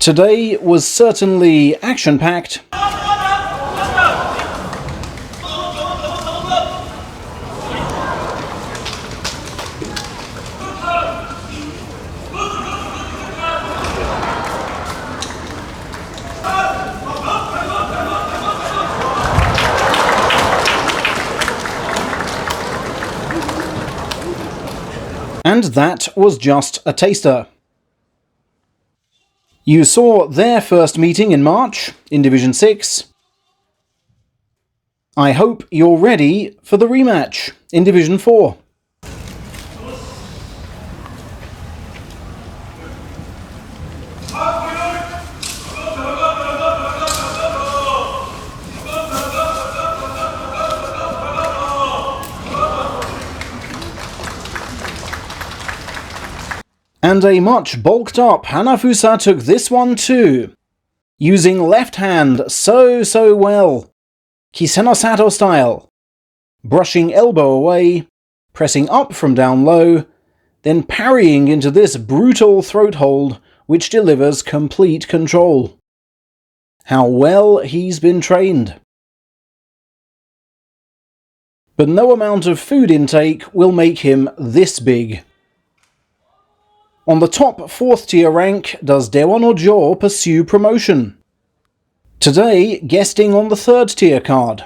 Today was certainly action-packed. And that was just a taster. You saw their first meeting in March, in Division 6. I hope you're ready for the rematch in Division 4. And a much bulked up Hanafusa took this one too, using left hand so well, Kisenosato style, brushing elbow away, pressing up from down low, then parrying into this brutal throat hold which delivers complete control. How well he's been trained. But no amount of food intake will make him this big. On the top 4th tier rank does Dewa no Jo pursue promotion. Today, guesting on the 3rd tier card.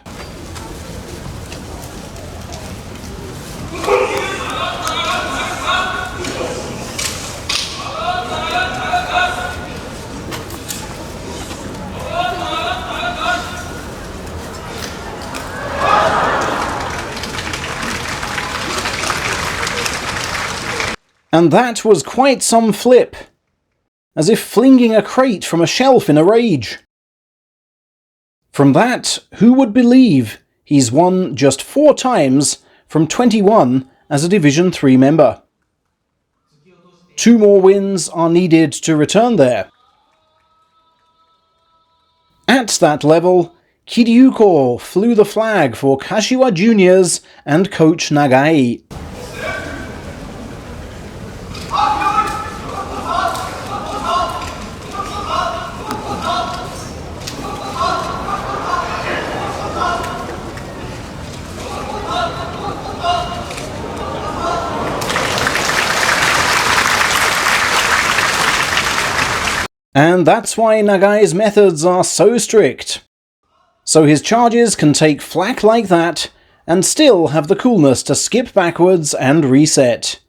And that was quite some flip, as if flinging a crate from a shelf in a rage. From that, who would believe he's won just 4 times from 21 as a Division 3 member. 2 more wins are needed to return there. At that level, Kiriyuko flew the flag for Kashiwa Juniors and coach Nagai. And that's why Nagai's methods are so strict. So his charges can take flak like that, and still have the coolness to skip backwards and reset.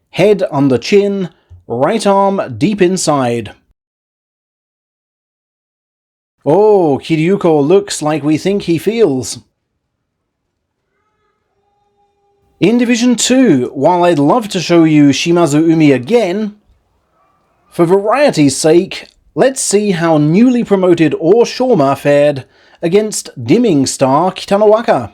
Head under chin, right arm deep inside. Oh, Kiriyuko looks like we think he feels. In Division 2, while I'd love to show you Shimazu Umi again, for variety's sake, let's see how newly promoted Oshoma fared against dimming star Kitanowaka.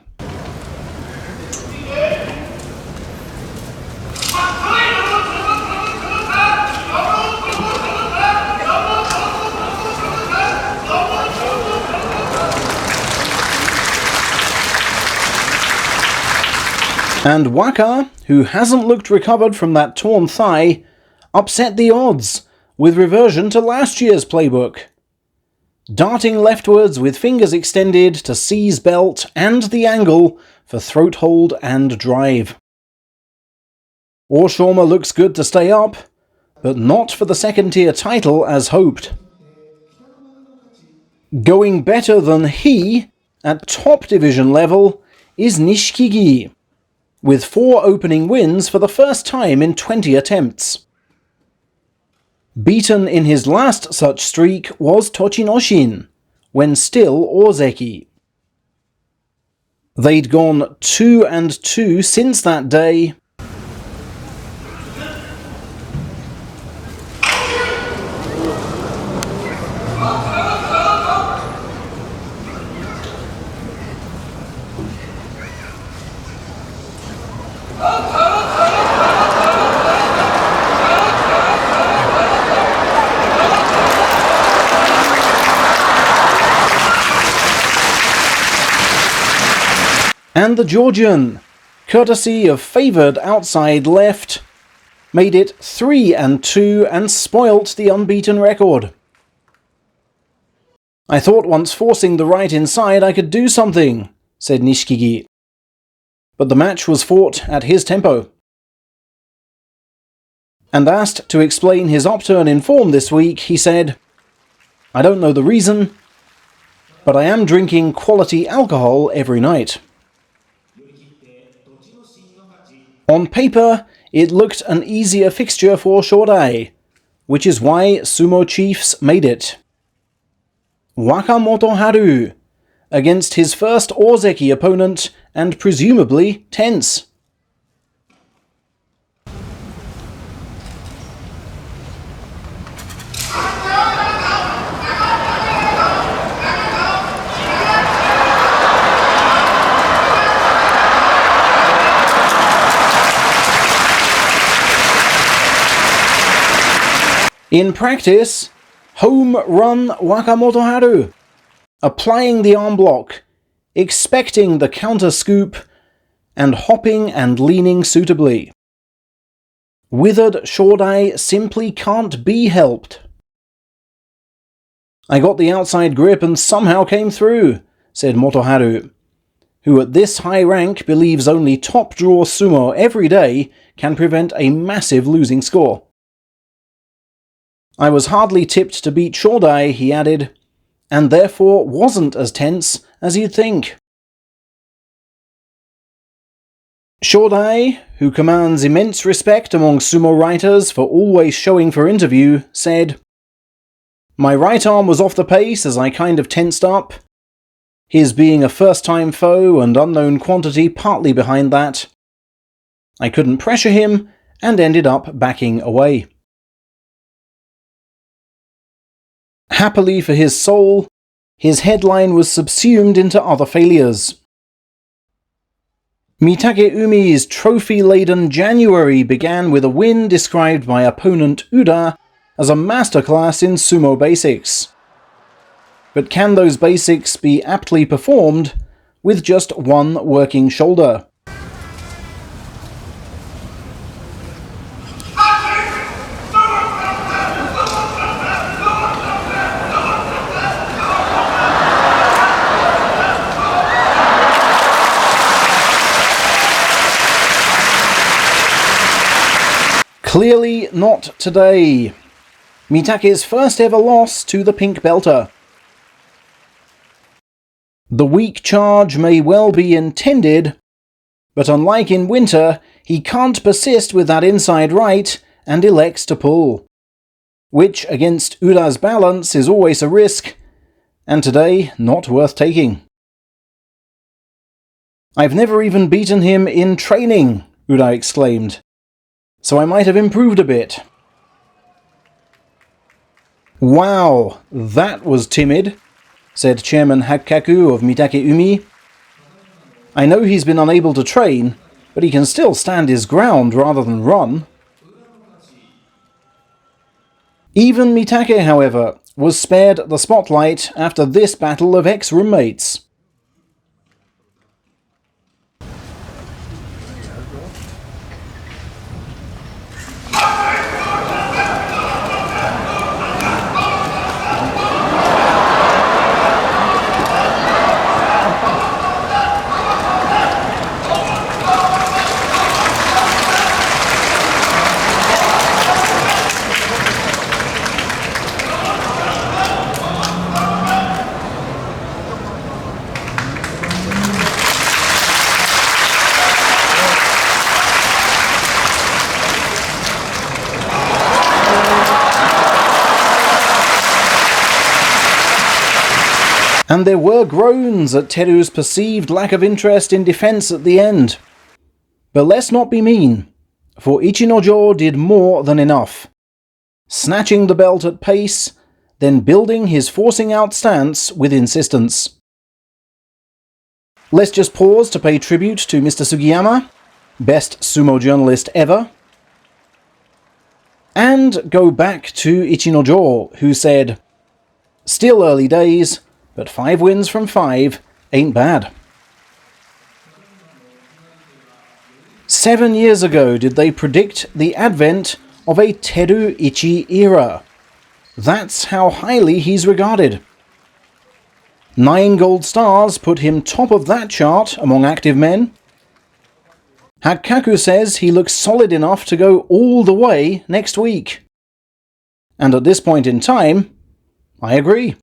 And Waka, who hasn't looked recovered from that torn thigh, upset the odds with reversion to last year's playbook. Darting leftwards with fingers extended to seize belt and the angle for throat hold and drive. Oshoma looks good to stay up, but not for the 2nd tier title as hoped. Going better than he, at top division level, is Nishikigi, with 4 opening wins for the first time in 20 attempts. Beaten in his last such streak was Tochinoshin, when still Ozeki. They'd gone 2-2 since that day. And the Georgian, courtesy of favoured outside left, made it 3-2 and spoilt the unbeaten record. "I thought once forcing the right inside I could do something," said Nishikigi. But the match was fought at his tempo. And asked to explain his upturn in form this week, he said, "I don't know the reason, but I am drinking quality alcohol every night." On paper, it looked an easier fixture for Shodai, which is why sumo chiefs made it. Wakamoto Haru, against his first Ozeki opponent, and presumably tense. In practice, home run Wakamoto Haru, applying the arm block, expecting the counter scoop, and hopping and leaning suitably. Withered Shodai simply can't be helped. "I got the outside grip and somehow came through," said Motoharu, who at this high rank believes only top-draw sumo every day can prevent a massive losing score. "I was hardly tipped to beat Shodai," he added, "and therefore wasn't as tense as you'd think." Shodai, who commands immense respect among sumo writers for always showing for interview, said, "My right arm was off the pace as I kind of tensed up. His being a first-time foe and unknown quantity partly behind that. I couldn't pressure him and ended up backing away." Happily for his soul, his headline was subsumed into other failures. Mitakeumi's trophy-laden January began with a win described by opponent Uda as a masterclass in sumo basics. But can those basics be aptly performed with just one working shoulder? Clearly not today. Mitake's first ever loss to the pink belter. The weak charge may well be intended, but unlike in winter, he can't persist with that inside right and elects to pull. Which against Uda's balance is always a risk, and today not worth taking. "I've never even beaten him in training," Uda exclaimed. "So I might have improved a bit." "Wow, that was timid," said Chairman Hakkaku of Mitakeumi. "I know he's been unable to train, but he can still stand his ground rather than run." Even Mitake, however, was spared the spotlight after this battle of ex-roommates. And there were groans at Teru's perceived lack of interest in defense at the end. But let's not be mean, for Ichinojo did more than enough, snatching the belt at pace, then building his forcing out stance with insistence. Let's just pause to pay tribute to Mr. Sugiyama, best sumo journalist ever, and go back to Ichinojo, who said, "Still early days, but 5 wins from 5 ain't bad." 7 years ago did they predict the advent of a Teru Ichi era. That's how highly he's regarded. 9 gold stars put him top of that chart among active men. Hakkaku says he looks solid enough to go all the way next week. And at this point in time, I agree.